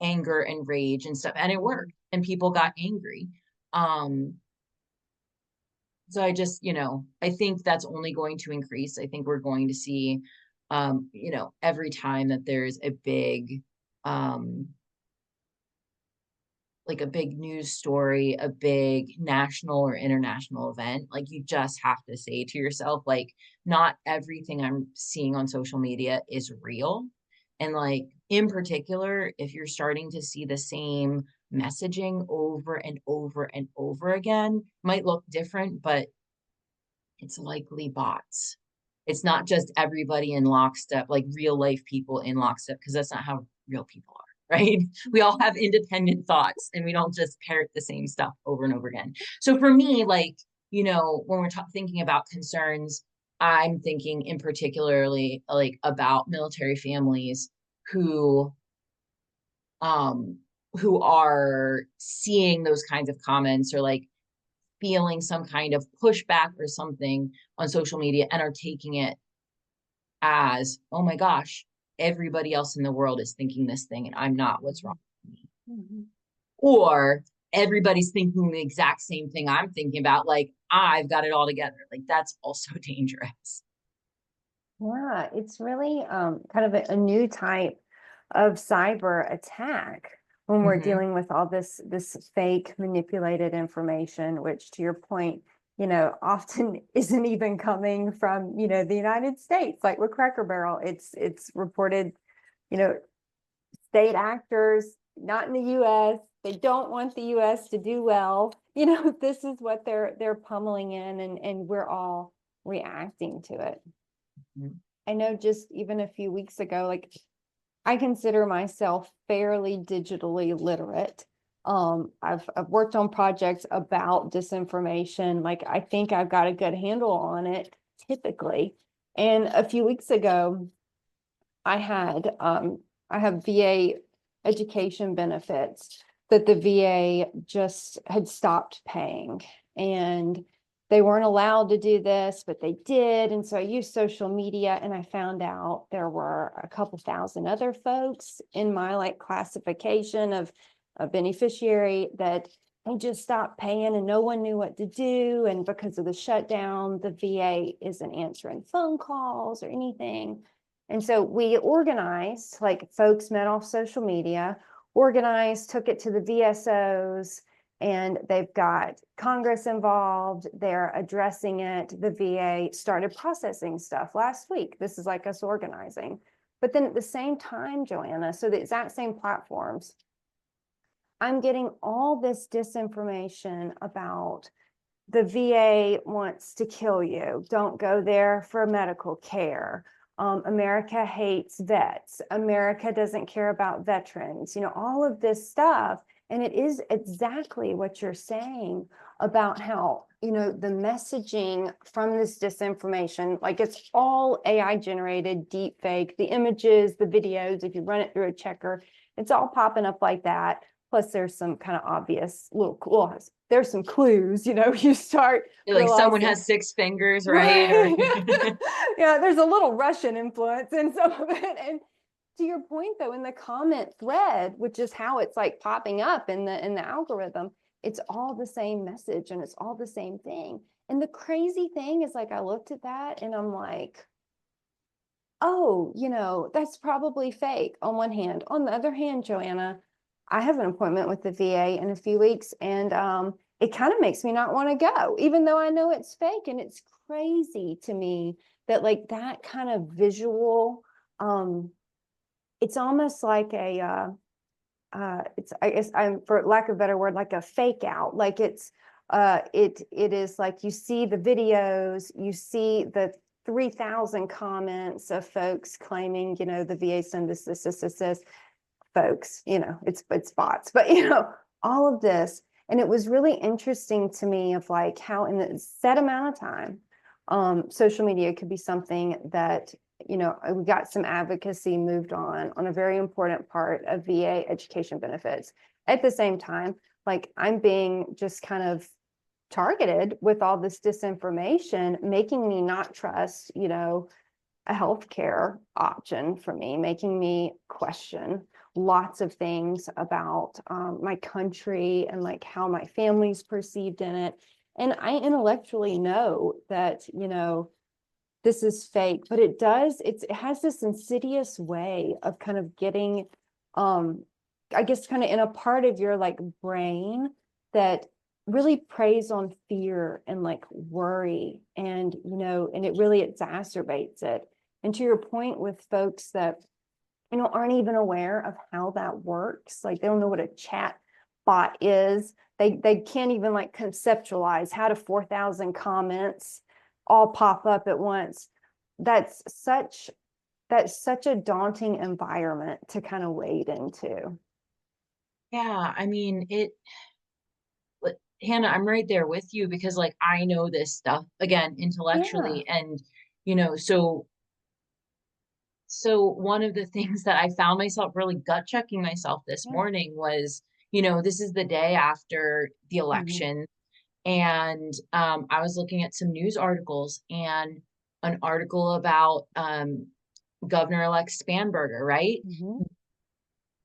anger and rage and stuff, and it worked, and people got angry. So I just, you know, I think that's only going to increase. I think we're going to see, you know, every time that there's a big, like a big news story, a big national or international event, like you just have to say to yourself, like, not everything I'm seeing on social media is real. And like, in particular, if you're starting to see the same messaging over and over and over again, might look different, but it's likely bots. It's not just everybody in lockstep, like real life people in lockstep, because that's not how real people are, right? We all have independent thoughts and we don't just parrot the same stuff over and over again. So for me, like, you know, when we're thinking about concerns, I'm thinking in particularly like about military families who um who are seeing those kinds of comments or like feeling some kind of pushback or something on social media and are taking it as, oh my gosh, everybody else in the world is thinking this thing and I'm not, what's wrong with me? Mhm. Or everybody's thinking the exact same thing I'm thinking about, like I've got it all together. Like that's also dangerous. Yeah, it's really kind of a new type of cyber attack when we're Mm-hmm. dealing with all this fake manipulated information, which to your point, you know, often isn't even coming from, you know, the United States, like with Cracker Barrel. It's reported, you know, state actors, not in the US. They don't want the US to do well. You know, this is what they're pummeling in, and we're all reacting to it. Mm-hmm. I know just even a few weeks ago, like I consider myself fairly digitally literate. I've worked on projects about disinformation. Like I think I've got a good handle on it typically. And a few weeks ago, I had I have VA education benefits that the VA just had stopped paying, and they weren't allowed to do this, but they did. And so I used social media, and I found out there were a couple thousand other folks in my like classification of a beneficiary that they just stopped paying and no one knew what to do. And because of the shutdown, the VA isn't answering phone calls or anything. And so we organized, like folks met off social media, organized, took it to the VSOs, and they've got Congress involved. They're addressing it. The VA started processing stuff last week. This is like us organizing. But then at the same time, Joanna, so the exact same platforms, I'm getting all this disinformation about the VA wants to kill you. Don't go there for medical care. America hates vets. America doesn't care about veterans. You know, all of this stuff. And it is exactly what you're saying about how, you know, the messaging from this disinformation, like it's all AI generated, deep fake, the images, the videos, if you run it through a checker, it's all popping up like that. Plus there's some kind of obvious little clues. There's some clues, you know, you start Like someone realizing. has 6 fingers, right? Or Right. Yeah, there's a little Russian influence in some of it. And to your point though, in the comment thread, which is how it's like popping up in the algorithm, it's all the same message and it's all the same thing. And the crazy thing is, like, I looked at that and I'm like, oh, you know, that's probably fake on one hand. On the other hand, Joanna, I have an appointment with the VA in a few weeks, and it kind of makes me not want to go, even though I know it's fake. And it's crazy to me that like that kind of visual, it's almost like a, it's, I guess I'm, for lack of a better word, like a fake out. Like it's, it is like you see the videos, you see the 3,000 comments of folks claiming, you know, the VA sent this, folks, you know, it's bots, but you know, all of this. And it was really interesting to me of like how in a set amount of time, social media could be something that, you know, we got some advocacy moved on a very important part of VA education benefits. At the same time, like I'm being just kind of targeted with all this disinformation, making me not trust, you know, a healthcare option for me, making me question lots of things about my country and like how my family's perceived in it. And I intellectually know that, you know, this is fake, but it has this insidious way of kind of getting, I guess, kind of in a part of your like brain that really preys on fear and like worry, and, you know, and it really exacerbates it. And to your point with folks that, you know, aren't even aware of how that works, like they don't know what a chat bot is. They can't even like conceptualize how to 4,000 comments all pop up at once. That's such a daunting environment to kind of wade into. Yeah, I mean, Hannah, I'm right there with you because like I know this stuff again Yeah, intellectually, and you know, so one of the things that I found myself really gut checking myself this yeah. morning was, you know, this is the day after the Mhm, election, and I was looking at some news articles and an article about Governor-elect Spanberger, right? mhm.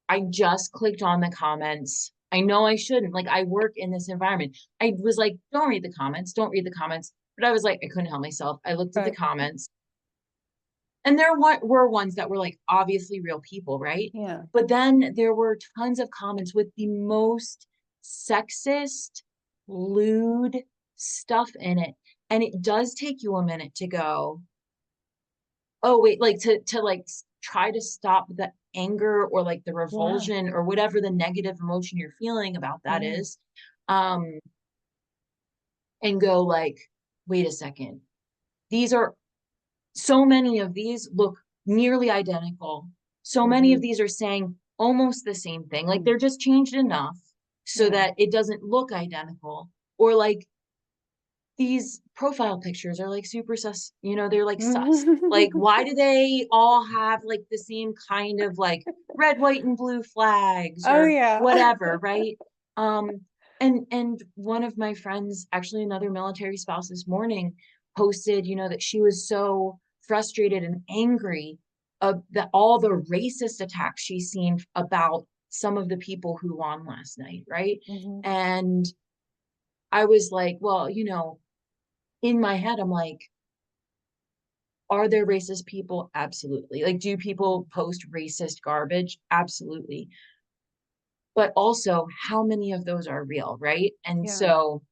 I just clicked on the comments. I know I shouldn't. Like, I work in this environment. I was like, don't read the comments, don't read the comments. But I was like, I couldn't help myself. I looked at the Right. comments, and there were ones that were like obviously real people, right? Yeah. But then there were tons of comments with the most sexist, lewd stuff in it. And it does take you a minute to go, oh wait, like to like try to stop the anger or like the Yeah. revulsion or whatever the negative emotion you're feeling about that Yeah. is, um and go like, wait a second, these are, so many of these look nearly identical, so many of Mhm, these are saying almost the same thing, like mm, they're just changed enough so yeah. that it doesn't look identical, or like these profile pictures are like super sus, you know, they're like sus. Like, why do they all have like the same kind of like red, white, and blue flags Oh or yeah. whatever, right? Um, and one of my friends, actually another military spouse this morning, posted, you know, that she was so frustrated and angry that all the racist attacks she's seen about some of the people who won last night, right? Mhm, And I was like, well, you know, in my head, I'm like, are there racist people? Absolutely. Like, do people post racist garbage? Absolutely. But also, how many of those are real, right? And yeah. so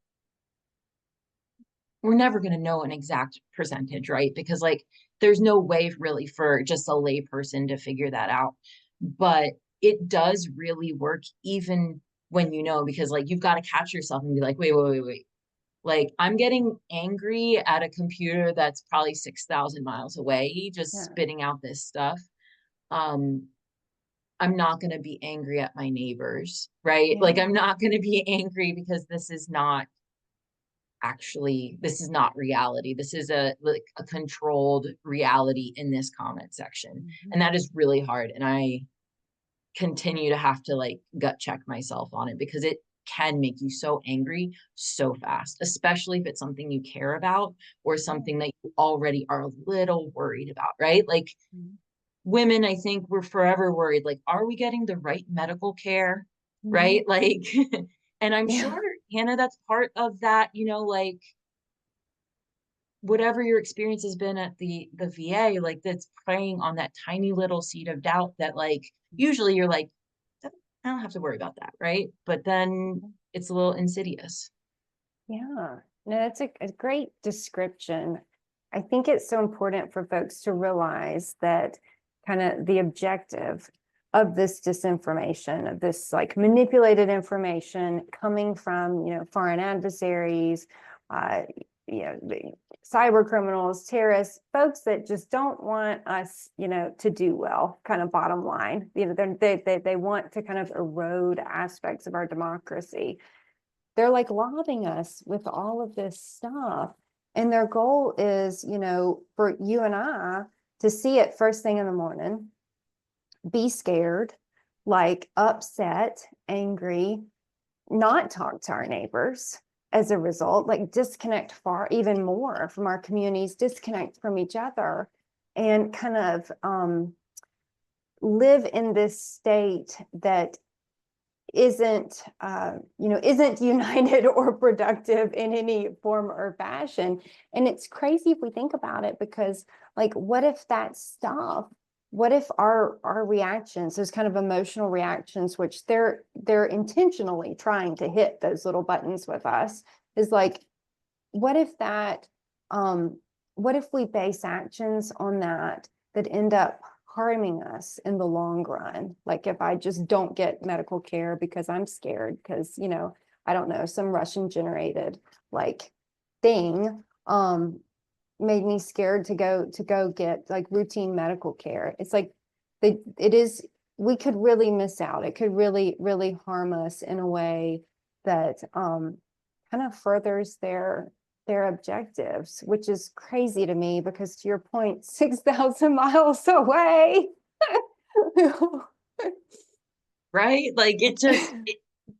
we're never going to know an exact percentage, right? Because, like, there's no way really for just a lay person to figure that out. But it does really work even when you know, because, like, you've got to catch yourself and be like, wait, wait, wait, wait. Like, I'm getting angry at a computer that's probably 6,000 miles away, just Yeah. spitting out this stuff. Um, I'm not going to be angry at my neighbors, right? Like, Yeah. I'm not going to be angry because this is not reality. This is a like a controlled reality in this comment section. Mhm. And that is really hard. And I continue to have to like gut check myself on it because it can make you so angry so fast, especially if it's something you care about or Yeah. something that you already are a little worried about, right? Like Mhm. women, I think we're forever worried, like, are we getting the right medical care? Right? Mhm. Like, and I'm Yeah. sure, Hannah, that's part of that, you know, like whatever your experience has been at the VA, like that's preying on that tiny little seed of doubt that like usually you're like, I don't have to worry about that, right? But then it's a little insidious. Yeah, no, that's a great description. I think it's so important for folks to realize that kind of the objective of this disinformation, of this like manipulated information coming from, you know, foreign adversaries, uh, you know, cyber criminals, terrorists, folks that just don't want us, you know, to do well, kind of bottom line. You know, they want to kind of erode aspects of our democracy. they're like lobbing us with all of this stuff. And their goal is, you know, for you and I to see it first thing in the morning, be scared, like upset, angry, not talk to our neighbors as a result, like disconnect far even more from our communities, disconnect from each other, and kind of live in this state that isn't isn't united or productive in any form or fashion. And it's crazy if we think about it, because like, what if that stuff, what if our reactions, those kind of emotional reactions, which they're intentionally trying to hit those little buttons with us, is like, what if that what if we base actions on that end up harming us in the long run? Like, if I just don't get medical care because I'm scared, because, you know, I don't know, some Russian generated like thing made me scared to go get like routine medical care. It's like we could really miss out. It could really harm us in a way that kind of furthers their objectives, which is crazy to me, because to your point, 6,000 miles away. Right? Like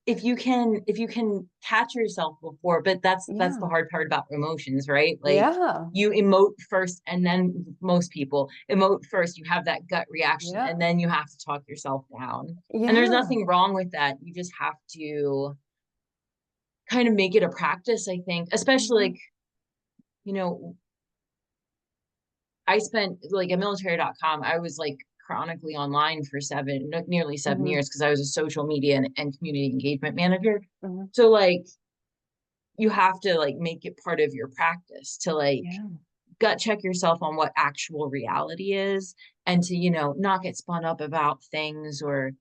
if you can catch yourself before, but that's the Yeah. hard part about emotions, right? Like Yeah. you emote first, and then most people emote first, you have that gut reaction, Yeah. and then you have to talk yourself down. And there's Yeah. nothing wrong with that. You just have to kind of make it a practice, I think, especially Mhm. like, you know, I spent like at military.com, I was like chronically online for nearly 7 years, because I was a social media and community engagement manager. Mhm. So like you have to like make it part of your practice to like Yeah. gut check yourself on what actual reality is, and to, you know, not get spun up about things. Or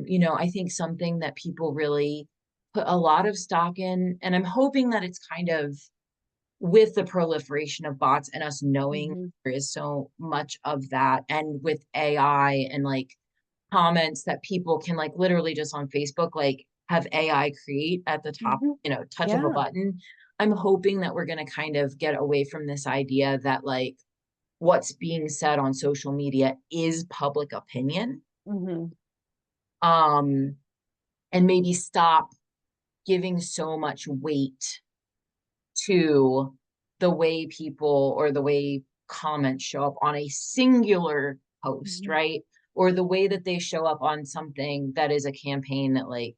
you know, I think something that people really put a lot of stock in, and I'm hoping that it's kind of with the proliferation of bots and us knowing Mhm. there is so much of that, and with AI and like comments that people can like literally just on Facebook like have AI create at the top, Mhm. you know, touch of a Yeah. button. I'm hoping that we're going to kind of get away from this idea that like what's being said on social media is public opinion. Mhm. um and maybe stop giving so much weight to the way people or the way comments show up on a singular post, Mhm. right? Or the way that they show up on something that is a campaign that like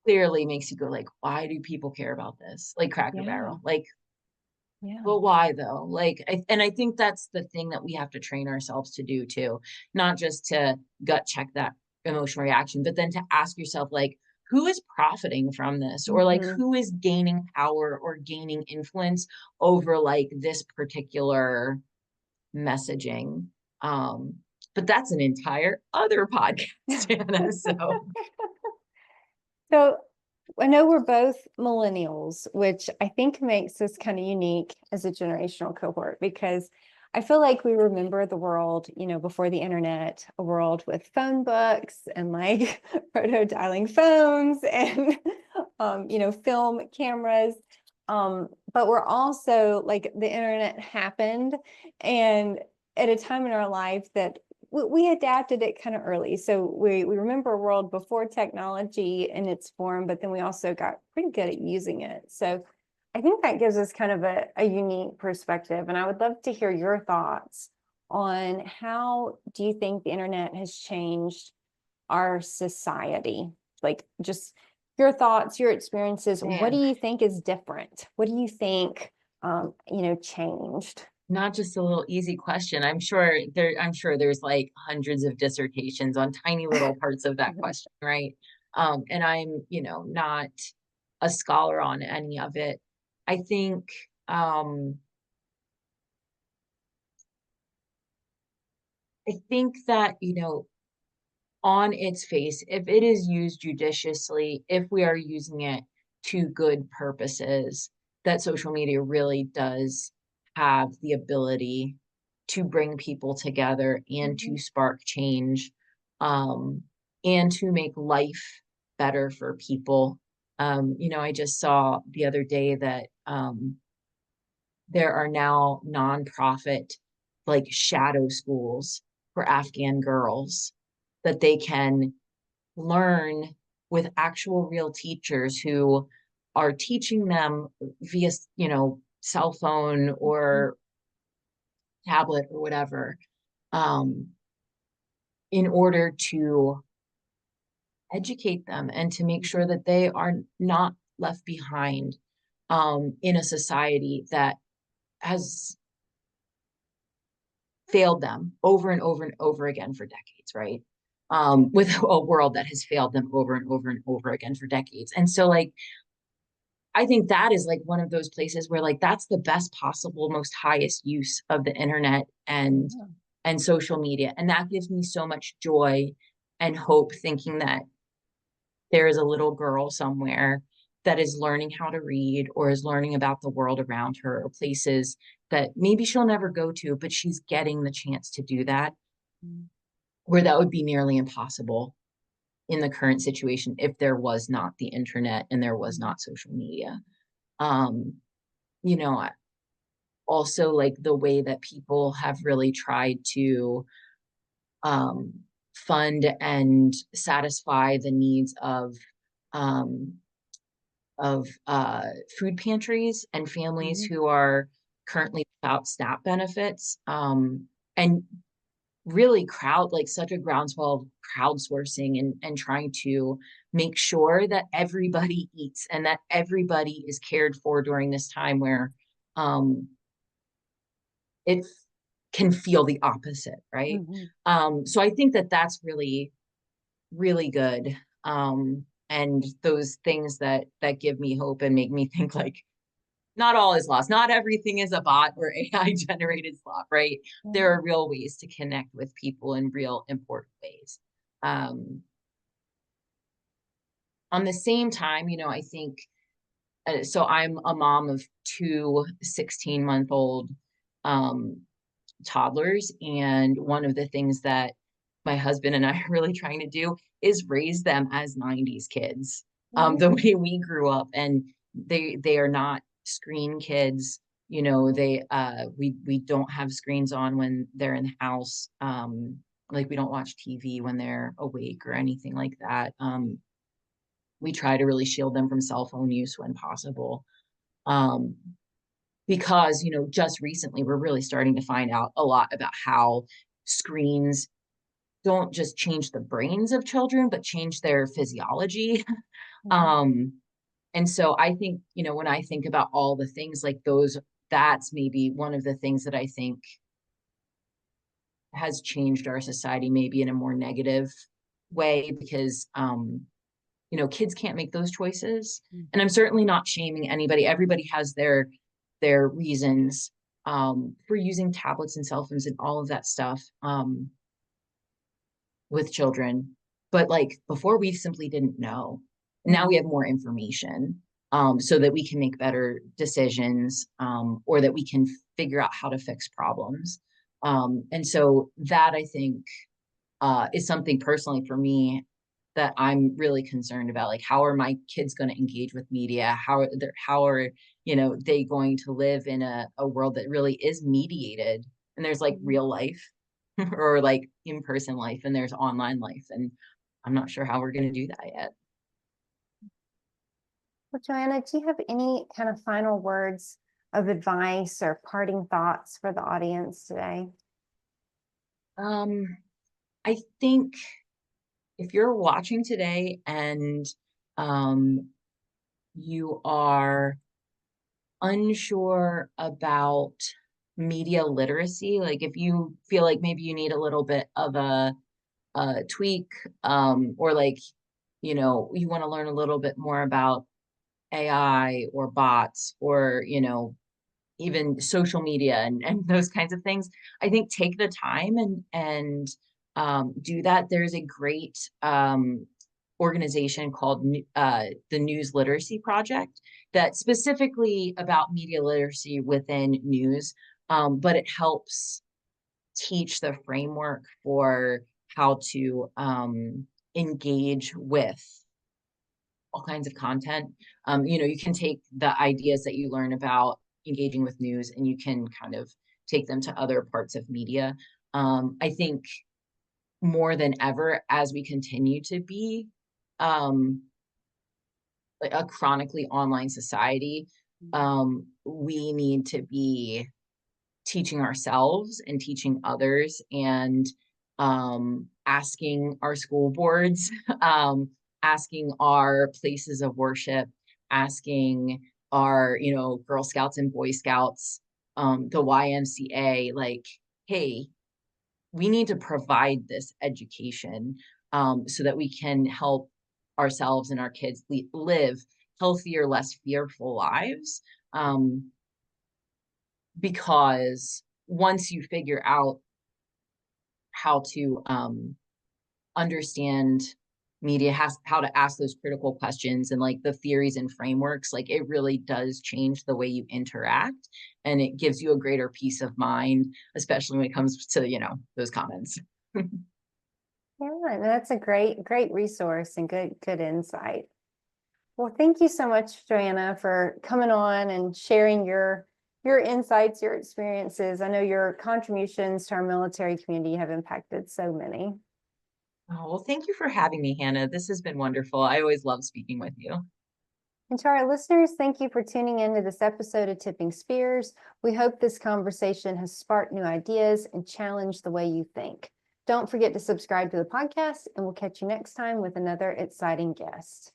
clearly makes you go like, why do people care about this? Like Cracker Yeah. Barrel. Like, Yeah. but why though? Like, and I think that's the thing that we have to train ourselves to do too, not just to gut check that emotional reaction, but then to ask yourself, like, who is profiting from this? Or like, Mhm. who is gaining power or gaining influence over like this particular messaging? Um, but that's an entire other podcast, Hannah. So So I know we're both millennials, which I think makes us kind of unique as a generational cohort, because I feel like we remember the world, you know, before the internet, a world with phone books and like proto dialing phones and, you know, film cameras. But we're also like, the internet happened, and at a time in our life that we adapted it kind of early. So we remember a world before technology in its form, but then we also got pretty good at using it. So I think that gives us kind of a unique perspective. And I would love to hear your thoughts on, how do you think the internet has changed our society? Like, just your thoughts, your experiences. What do man, you think is different? What do you think, you know, changed? not just a little easy question. I'm sure there's like hundreds of dissertations on tiny little parts of that question, right? And I'm, you know, not a scholar on any of it. I think um I think that, you know, on its face, if it is used judiciously, if we are using it to good purposes, that social media really does have the ability to bring people together and to Mhm. spark change, um, and to make life better for people. I just saw the other day that there are now nonprofit like shadow schools for Afghan girls that they can learn with actual real teachers who are teaching them via, cell phone or tablet or whatever, um, in order to educate them and to make sure that they are not left behind in a society that has failed them over and over and over again for decades, right? With a world that has failed them over and over and over again for decades. And so, like, I think that is like one of those places where like that's the best possible, most highest use of the internet and social media. And that gives me so much joy and hope thinking that there is a little girl somewhere that is learning how to read or is learning about the world around her or places that maybe she'll never go to, but she's getting the chance to do that, where that would be nearly impossible in the current situation if there was not the internet and there was not social media. Um, you know, Also like the way that people have really tried to um, fund and satisfy the needs um, of food pantries and families who are currently without SNAP benefits, and really like such a groundswell of crowdsourcing and trying to make sure that everybody eats and that everybody is cared for during this time where um, it can feel the opposite, right? So I think that that's really, really good. And those things that give me hope and make me think like not all is lost. Not everything is a bot or AI generated slop, right? There are real ways to connect with people in real important ways. Um, on the same time, I think so I'm a mom of two 16-month-old um, toddlers. And one of the things that my husband and I are really trying to do is raise them as 90s kids, the way we grew up. And they are not screen kids. We don't have screens on when they're in the house. Like we don't watch TV when they're awake or anything like that. We try to really shield them from cell phone use when possible. Um, because just recently we're really starting to find out a lot about how screens don't just change the brains of children but change their physiology. um and so I think when I think about all the things like those, that's maybe one of the things that I think has changed our society maybe in a more negative way, because kids can't make those choices. And I'm certainly not shaming anybody. Everybody has their reasons for using tablets and cell phones and all of that stuff with children. But like before, we simply didn't know. Now we have more information, so that we can make better decisions, or that we can figure out how to fix problems. And so that I think is something personally for me that I'm really concerned about. Like, how are my kids going to engage with media? How are they going to live in a world that really is mediated? And there's like real life or like in-person life, and there's online life. And I'm not sure how we're going to do that yet. Well, Joanna, do you have any kind of final words of advice or parting thoughts for the audience today? I think if you're watching today and you are unsure about media literacy, like if you feel like maybe you need a little bit of a tweak, or like, you want to learn a little bit more about AI or bots or, even social media and those kinds of things, I think take the time and do that. There's a great organization called the News Literacy Project that specifically about media literacy within news, but it helps teach the framework for how to engage with all kinds of content. You can take the ideas that you learn about engaging with news and you can kind of take them to other parts of media. I think more than ever, as we continue to be um, a chronically online society, we need to be teaching ourselves and teaching others and asking our school boards, asking our places of worship, asking our, Girl Scouts and Boy Scouts, the YMCA, like, hey, we need to provide this education so that we can help ourselves and our kids live healthier, less fearful lives. Because once you figure out how to understand media, how to ask those critical questions and like the theories and frameworks, like it really does change the way you interact, and it gives you a greater peace of mind, especially when it comes to those comments. Yeah, that's a great resource and good insight. Well, thank you so much, Joanna, for coming on and sharing your insights, your experiences. I know your contributions to our military community have impacted so many. Oh, well, thank you for having me, Hannah. This has been wonderful. I always love speaking with you. And to our listeners, thank you for tuning into this episode of Tipping Spears. We hope this conversation has sparked new ideas and challenged the way you think. Don't forget to subscribe to the podcast, and we'll catch you next time with another exciting guest.